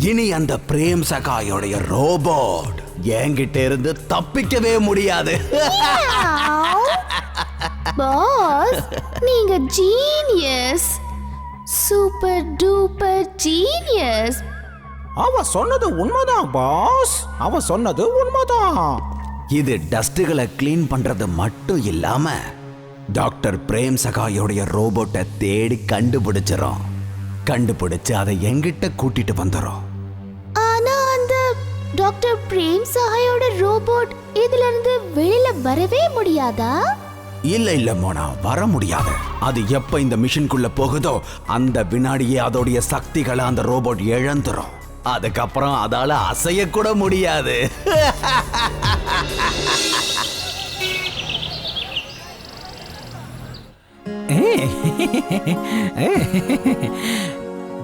இனி அந்த frame சகாயோடைய robot என்கிட்ட இருந்து தப்பிக்கவே முடியாது. பாஸ், நீங்க ஜீனியஸ், சூப்பர் டூப்பர் ஜீனியஸ். அவ சொன்னது உண்மைதான் பாஸ், அவ சொன்னது உண்மைதான். இது டஸ்ட்களை கிளீன் பண்றது மட்டும் இல்லாம டாக்டர் பிரேம் சகாயோடைய ரோபோட்டை தேடி கண்டுபிடிச்சு அதை எங்கிட்ட கூட்டிட்டு வந்துரும். ஆனா அந்த டாக்டர் பிரேம் சகாயோட ரோபோட் இதுல இருந்து வெளியில வரவே முடியாதா? இல்ல மோனா, வர முடியாது. அது எப்ப இந்த மிஷின்குள்ள போகுதோ அந்த வினாடியே அதோடைய சக்திகளை அந்த ரோபோட் இழந்துரும். அதுக்கப்புறம் அதால அசைய கூட முடியாது.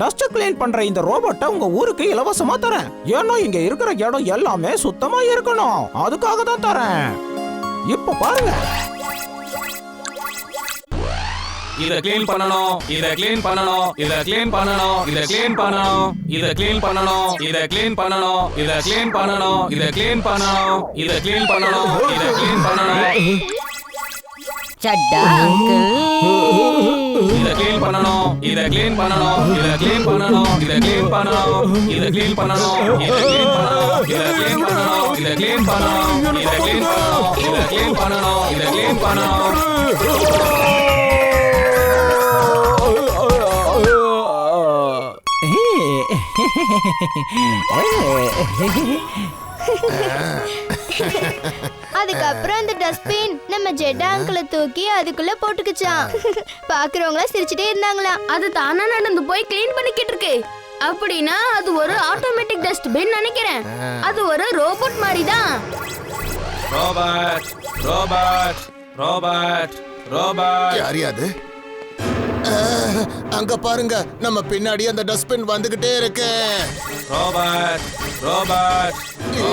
டஸ்ட் கிளீன் பண்ற இந்த ரோபோட்டை உங்க ஊருக்கு இலவசமா தரேன். ஏன்னா இங்க இருக்கிற இடம் எல்லாமே சுத்தமா இருக்கணும், அதுக்காக தான் தரேன். இப்ப பாருங்க, இத க்ளீன் பண்ணனும், இத க்ளீன் பண்ணனும், இத க்ளீன் பண்ணனும், இத க்ளீன் பண்ணனும், இத க்ளீன் பண்ணனும், இத க்ளீன் பண்ணனும், இத க்ளீன் பண்ணனும், இத க்ளீன் பண்ணனும், இத க்ளீன் பண்ணனும், இத க்ளீன் பண்ணனும். சட்டா அங்கிள், இத க்ளீன் பண்ணனும், இத க்ளீன் பண்ணனும், இத க்ளீன் பண்ணனும், இத க்ளீன் பண்ணனும், இத க்ளீன் பண்ணனும், இத க்ளீன் பண்ணனும், இத க்ளீன் பண்ணனும், இத க்ளீன் பண்ணனும், இத க்ளீன் பண்ணனும், இத க்ளீன் பண்ணனும், இத க்ளீன் பண்ணனும். அதுக்கப்புறம் அந்த டஸ்ட்பின் நம்ம ஜெட்டா அங்கிளை தூக்கி அதுக்குள்ள போட்டுக்குச்சான். பாக்குறவங்கள சிரிச்சுட்டே இருந்தாங்களாம். அது தானா நடந்து போய் க்ளீன் பண்ணிக்கிட்டு இருக்கு. அப்படின்னா அது ஒரு ஆட்டோமேட்டிக் டஸ்ட்பின் நினைக்கிறேன். அது ஒரு ரோபோட் மாதிரி தான். Robot robot robot robot. யாரியாது? அங்க பாருங்க, நம்ம பின்னாடி அந்த டஸ்ட்பின் வந்துகிட்டே இருக்கு. Robot robot.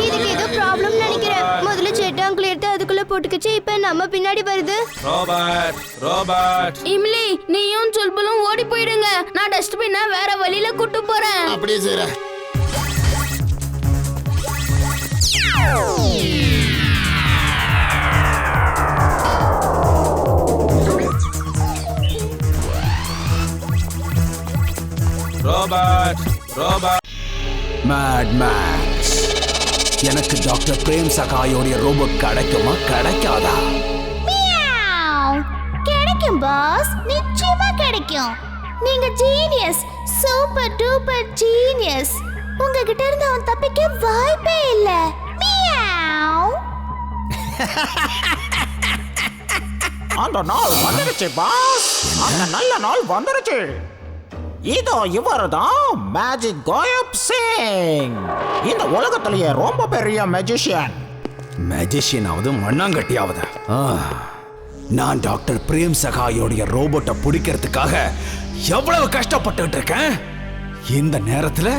இதுக்கு ஏதோ ப்ராப்ளம் நினைக்கிறேன். முதல்ல ஜெட்டா அங்கிள் எடுத்து அதுக்குள்ள போட்டுக்குச்சு, இப்ப நம்ம பின்னாடி வருது. Robot robot. இம்லி, நீயும் சொல்பலும் ஓடி போயிடுங்க. நான் டஸ்ட்பினை வேற வழியில கூட்டு போறேன். அப்படியே செய்றேன். Robot robot. மேட் மேக்ஸ், எனக்கு டாக்டர் பிரேம் சகாயோடைய ரோபோட் கிடைக்குமா கிடைக்காதா? கிடைக்கும் பாஸ், நிச்சயமா கிடைக்கும். நீங்க ஜீனியஸ், சூப்பர் டூப்பர் ஜீனியஸ். உங்ககிட்ட இருந்து அவன் தப்பிக்க வாய்ப்பே இல்ல. அந்த நாள் வந்துருச்சு பாஸ், அந்த நல்ல நாள் வந்துருச்சு. இதோ இவர்தான் மேஜிக் கோயப் சிங், இந்த உலகத்திலேயே ரொம்ப பெரிய மேஜிஷியன். மேஜிஷியனாவது மண்ணாங்கட்டியாவது. நான் டாக்டர் பிரேம் சகாயோடைய ரோபோட்டை பிடிக்கிறதுக்காக எவ்வளவு கஷ்டப்பட்டு இருக்கேன். இந்த நேரத்துல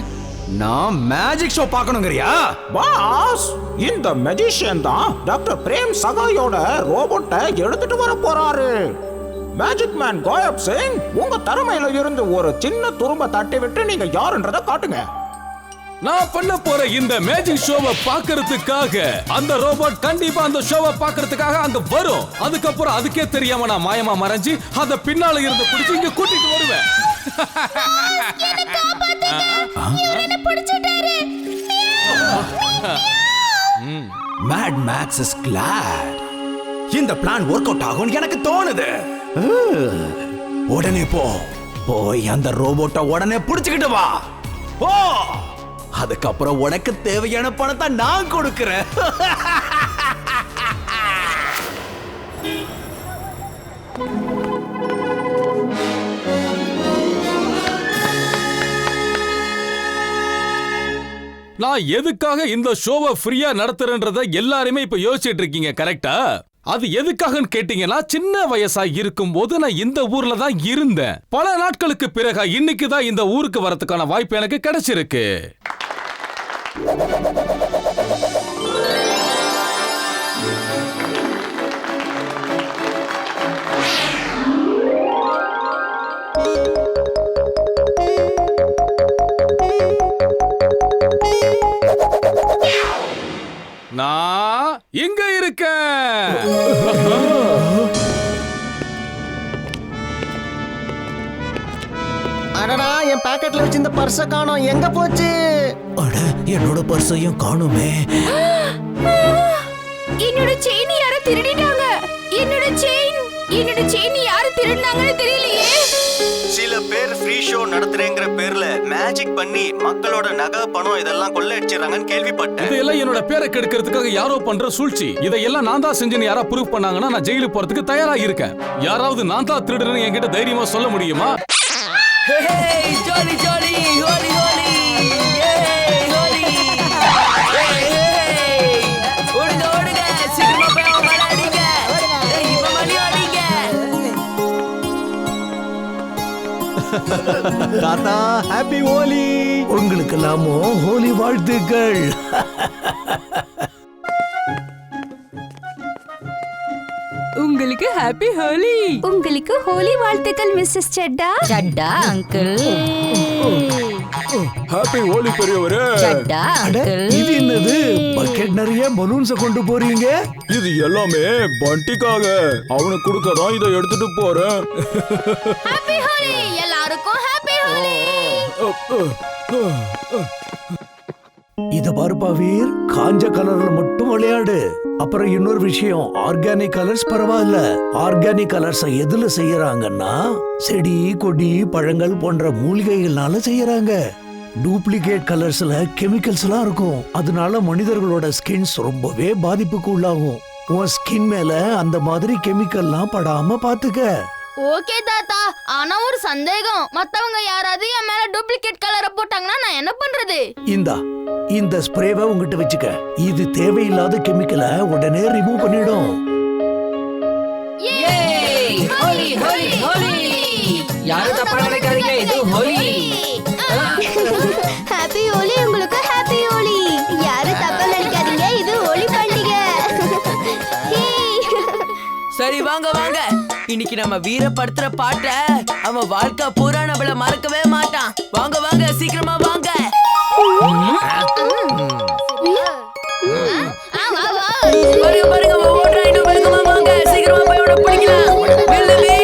நான் மேஜிக் ஷோ பார்க்கணுங்கறியா? பாஸ், இந்த மேஜிஷியன் தான் டாக்டர் பிரேம் சகாயோட ரோபோட்டை எடுத்துட்டு வர போறாரு. மேஜிக் மேன் கோயப் சிங், உங்க திறமையில இருந்து ஒரு சின்ன துரும்ப தட்டி விட்டு நீங்க யாருன்றத காட்டுங்க. நான் பண்ண போற இந்த மேஜிக் ஷோவை பார்க்கிறதுக்காக அந்த ரோபோட் கண்டிப்பா அந்த ஷோவை பார்க்கிறதுக்காக அங்க வரும். அதுக்கப்புறம் அதுக்கே தெரியாம நான் மாயமா மறைஞ்சு அத பின்னால இருந்து பிடிச்சு இங்க கூட்டிட்டு வருவேன். Mad Max is glad. இந்த பிளான் ஒர்க் அவுட் ஆகும் எனக்கு தோணுது. உடனே போய் அந்த ரோபோட்டை உடனே பிடிச்சுக்கிட்டு வா. ஓ, அதுக்கப்புறம் உனக்கு தேவையான பணத்தை நான் கொடுக்கிறேன். நான் எதுக்காக இந்த ஷோவை ஃப்ரீயா நடத்துறேன்றத எல்லாருமே இப்ப யோசிச்சுட்டு இருக்கீங்க, கரெக்டா? அது எதுக்காகன்னு கேட்டீங்கன்னா, சின்ன வயசா இருக்கும் போது நான் இந்த ஊர்ல தான் இருந்தேன். பல நாட்களுக்கு பிறகு இன்னைக்கு தான் இந்த ஊருக்கு வரதுக்கான வாய்ப்பு எனக்கு கிடைச்சிருக்கு. நான் இங்க இருக்கேன். அடடா, என் பாக்கெட்ல வச்சு இந்த பர்ஸ காணோம். எங்க போச்சு? அட, என்னோட பர்ஸையும் காணுமே. என்னோட செயின் யாரோ திருடிட்டாங்க. என்னோட செயின் யாரு திருடினாங்கன்னு தெரியலையே. சில பேர் ஃப்ரீ ஷோ நடத்துறேங்கிற பேர்ல மேஜிக் பண்ணி மக்களோட நகை பணம் இதெல்லாம் கொள்ளையடிச்சிடறாங்கன்னு கேள்விப்பட்டேன். இதெல்லாம் என்னோட பேரை கெடுக்கிறதுக்காக யாரோ பண்ற சூழ்ச்சி. இதையெல்லாம் நான் தான் செஞ்சேன்னு யாரா ப்ரூவ் பண்ணாங்கன்னா நான் ஜெயிலுக்கு போறதுக்கு தயாரா இருக்கேன். யாராவது நான் தான் திருடுறேன்னு என்கிட்ட தைரியமா சொல்ல முடியுமா? ஜாலி ஜாலி ஹோலி ஹோலி ஹோலி ஓடுங்க ஓடுங்க சீக்கிரமா போய் விளையாடுங்க. இப்ப விளையாடுங்க. தாத்தா, ஹாப்பி ஹோலி. உங்களுக்கு எல்லாமோ ஹோலி வாழ்த்துக்கள். உங்களுக்கு ஹாப்பி ஹோலி. உங்களுக்கு ஹோலி வாழ்த்துக்கள் மிஸ்ஸஸ் சட்டா. சட்டா அங்கிள். ஹாப்பி ஹோலி பெரியவரே. சட்டா அங்கிள். இது என்னது? பக்கெட் நிறைய பலூன்ஸ் கொண்டு போறீங்க. இது எல்லாமே பண்டிக்காக. அவனுக்கு கொடுக்கதான் இதை எடுத்துட்டு போறேன். ஹாப்பி ஹோலி எல்லாருக்கும் ஹாப்பி ஹோலி. இத பாருப்பா வீர், காஞ்ச கலர்ல மட்டும் விளையாடு. அப்புறம் இன்னொரு விஷயம், ஆர்கானிக் கலர்ஸ் பரவாயில்ல. ஆர்கானிக் கலர்ஸ் எதுல செய்யறாங்கன்னா செடி கொடி பழங்கள் போன்ற மூலிகைகள்னால செய்யறாங்க. டூப்ளிகேட் கலர்ஸ்ல கெமிக்கல்ஸ் எல்லாம் இருக்கும். அதனால மனிதர்களோட ஸ்கின்ஸ் ரொம்பவே பாதிப்புக்கு உள்ளாகும். உன் ஸ்கின் மேல அந்த மாதிரி கெமிக்கல்லாம் படாம பாத்துக்க. ஓகே தாத்தா, ஆனா ஒரு சந்தேகம். மத்தவங்க யாராவது என் மேல டூப்ளிகேட் கலரை போட்டாங்கன்னா நான் என்ன பண்றது? இந்த ஸ்ப்ரேவை உங்ககிட்ட வச்சுக்க. இது தேவையில்லாத கெமிக்கலை உடனே ரிமூவ் பண்ணிடும். ஹோலி ஹோலி ஹோலி. யாரும் தப்பா நினைக்காதீங்க, இது ஹோலி. ஹாப்பி ஹோலி. உங்களுக்கு ஹாப்பி ஹோலி. யாரும் தப்பா நினைக்காதீங்க, இது ஹோலி பண்டிகை. சரி வாங்க வாங்க, இன்னைக்கு நம்ம வீரப்படுத்துற பாட்ட அவன் வாழ்க்கை பூரா நம்மள மறக்கவே மாட்டான். வாங்க வாங்க சீக்கிரமா வாங்க. பாருங்க பாருங்க, ஓடுறா, இன்னும் வேகமா வாங்க. சீக்கிரமா போய் அவனை பிடிக்கலாம். வெள்ளலி.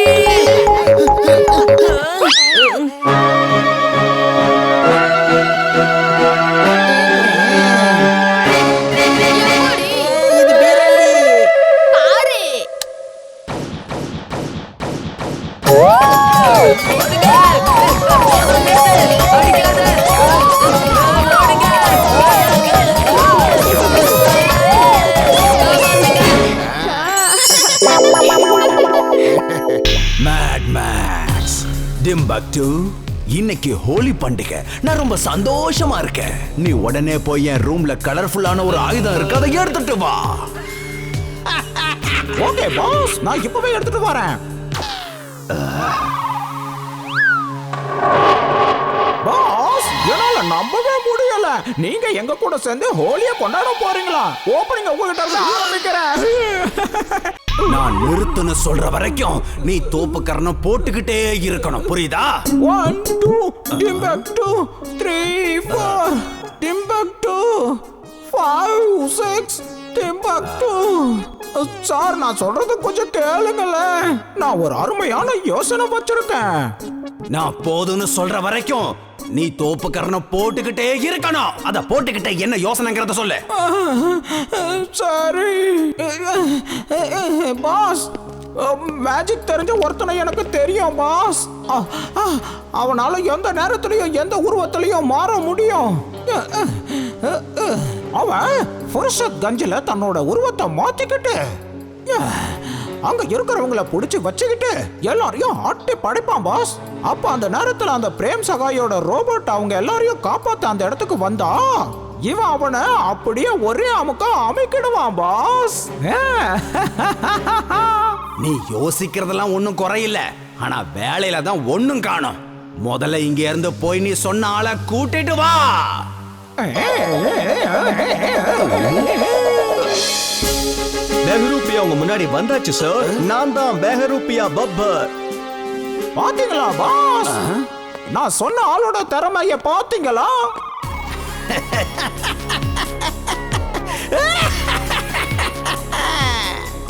மேட் மேக்ஸ், டிம்பக்டு, இன்னைக்கு ஹோலி பண்டிகை. நான் ரொம்ப சந்தோஷமா இருக்கேன். நீ உடனே போய் என் ரூம்ல கலர்ஃபுல்லான ஒரு ஆயுதம் இருக்கு, அதை எடுத்துட்டு வா. ஓகே பாஸ், நான் இப்பவே எடுத்துட்டு வரேன். பாஸ், என்னால நம்பவே முடியல. நீங்க எங்க கூட சேர்ந்து ஹோலிய கொண்டாட போறீங்களா? ஓப்பனிங் உங்ககிட்ட இருந்து ஆரம்பிக்கிறேன். நான் நிறுத்துன்னு சொல்ற வரைக்கும் நீ தோப்புக்கரணம் போட்டுக்கிட்டே இருக்கணும், புரியுதா? 1 2 டிம்பக்டு 3 4 டிம்பக்டு 5 6 டிம்பக்டு. சார், நான் சொல்றது கொஞ்சம் கேளுங்களேன். நான் ஒரு அருமையான யோசனை வச்சிருக்கேன். நான் போதுன்னு சொல்ற வரைக்கும் நீ தோப்புக்கரணம் போட்டுக்கிட்டே இருக்கணும். அத போட்டுக்கிட்டே என்ன யோசனைங்கிறத சொல்லு. சரி பாஸ், மேஜிக் தெரிஞ்ச ஒருத்தனை எனக்கு தெரியும் பாஸ். அவனால எந்த நேரத்திலையும் எந்த உருவத்திலையும் மாற முடியும். அவன் ஃபுர்ஷத் கஞ்சில தன்னோட உருவத்தை மாத்திக்கிட்டு அங்க இருக்கிறவங்கள புடிச்சு வச்சுக்கிட்டு எல்லாரையும் ஆட்டி படைப்பான் பாஸ். அப்ப அந்த நேரத்துல அந்த பிரேம் சகாயோட ரோபோட் அவங்க எல்லாரையும் காப்பாத்த அந்த இடத்துக்கு வந்தா இவன் அவனை அப்படியே ஒரே அமுக்கா அமைக்கிடுவான் பாஸ். நீ யோசிக்கிறதெல்லாம் ஒண்ணும் குறையில்ல, ஆனா வேலையில தான் ஒண்ணும் காணும். முதல்ல இங்க இருந்து போய் நீ சொன்ன ஆளை கூட்டிட்டு வா. பெஹரூப்பியா உங்க முன்னாடி வந்தாச்சு சார். நான் தான் பெஹரூப்பியா பப்பர். பாத்தீங்களா பாஸ், நான் சொன்ன ஆளோட திறமைய பாத்தீங்களா?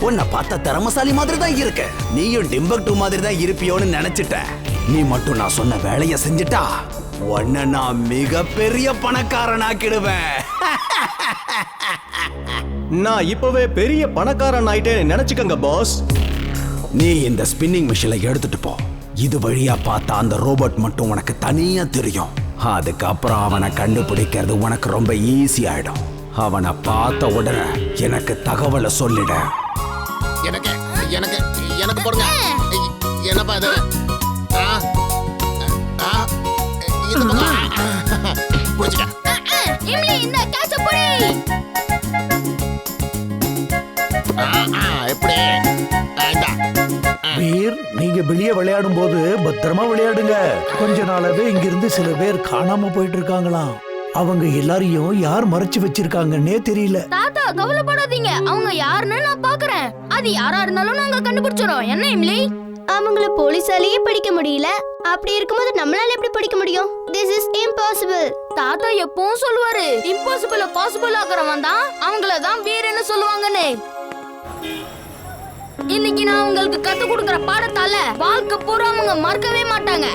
உன்னை பார்த்த திறமசாலி மாதிரி தான் இருக்க. நீயும் டிம்பக்டு மாதிரி தான் இருப்பியோன்னு நினைச்சிட்ட. நீ மட்டும் நான் சொன்ன வேலையை செஞ்சுட்டா உன்னை நான் மிகப்பெரிய பணக்காரனாக்கிடுவேன். நான் இப்பவே பெரிய பணக்காரன் ஆயிட்டேன்னு நினைச்சுக்கங்க பாஸ். நீ இந்த ஸ்பின்னிங் மிஷினை எடுத்துட்டு போ. இது வழியா பார்த்தா அந்த ரோபோட் மட்டும் உனக்கு தனியா தெரியும். அதுக்கப்புறம் அவனை கண்டுபிடிக்கிறது உனக்கு ரொம்ப ஈஸி ஆயிடும். அவனை பார்த்த உடனே எனக்கு தகவலை சொல்லிட. எனக்கு எனக்கு எனக்கு போடுங்க. என்னப்பா இது? இந்த பக்கம் புடிச்சுக்க. இம்லி இந்த கேட்ச புடி. எப்படி? இந்தா. வீர், நீங்க வெளியே விளையாடும் போது பத்திரமா விளையாடுங்க. கொஞ்ச நாளாவே இங்கிருந்து சில பேர் காணாம போயிட்டு இருக்காங்களாம். அவங்க எல்லாரையும் யார் மறைச்சு வச்சிருக்காங்கன்னே தெரியல. தாத்தா கவலைப்படாதீங்க, அவங்க யாருன்னு நான் பாக்குறேன். அது யாரா இருந்தாலும் நாங்க கண்டுபிடிச்சிரோம். என்ன இம்லி? அவங்கள போலீஸாலேயே பிடிக்க முடியல. அப்படி இருக்கும்போது நம்மளால எப்படி பிடிக்க முடியும்? This is impossible. தாத்தா எப்பவும் சொல்லுவாரு, இம்பாசிபிள பாசிபிள் ஆக்குறவன் தான் அவங்கள தான் வீரன்னு சொல்லுவாங்கன்னு. இன்னைக்கு நான் உங்களுக்கு கத்து கொடுக்கற பாடத்தால வாழ்க்கை பூரா அவங்க மறக்கவே மாட்டாங்க.